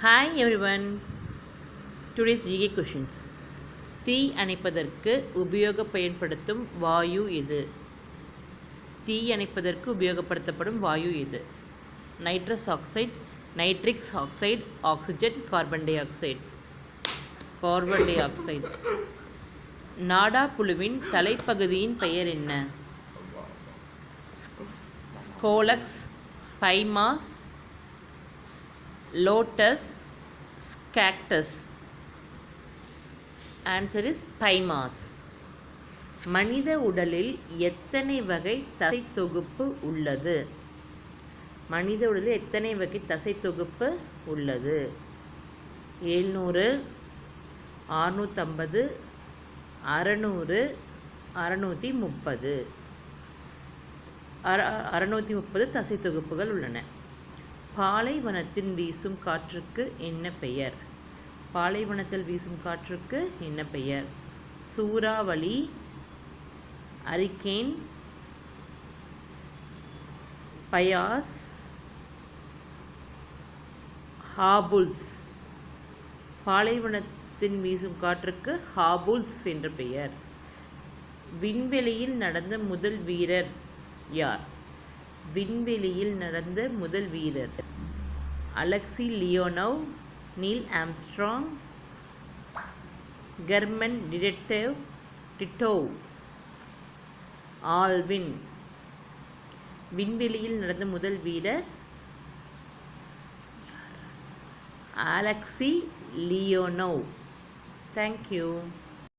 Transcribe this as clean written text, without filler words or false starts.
Hi everyone. Today's GK questions. தீ அணைப்பதற்கு உபயோகப்படுத்தும் வாயு எது? தீ அணைப்பதற்கு உபயோகப்படுத்தப்படும் வாயு எது? Nitrous oxide, nitric oxide, oxygen, carbon dioxide. Carbon dioxide. நாடா புழுவின் தலைப்பகுதியின் பெயர் என்ன? ஸ்கோலக்ஸ், பைமாஸ், லோட்டஸ், கேக்டஸ். ஆன்சர் இஸ் பைமாஸ். மனித உடலில் எத்தனை வகை தசை தொகுப்பு உள்ளது? மனித உடலில் எத்தனை வகை தசை தொகுப்பு உள்ளது? 700, 650, 600, 630. 630 தசை தொகுப்புகள் உள்ளன. பாலைவனத்தில் வீசும் காற்றுக்கு என்ன பெயர்? பாலைவனத்தில் வீசும் காற்றுக்கு என்ன பெயர்? சூறாவளி, ஹரிக்கேன், பயாஸ், ஹாபுல்ஸ். பாலைவனத்தில் வீசும் காற்றுக்கு ஹாபுல்ஸ் என்ற பெயர். விண்வெளியில் நடந்த முதல் வீரர் யார்? விண்வெளியில் நடந்த முதல் வீரர் Alexei Leonov, Neil Armstrong, Gherman Titov, Alvin. விண்வெளியில் நடந்த முதல் வீரர் அலெக்சி லியோனோவ். தேங்க்யூ.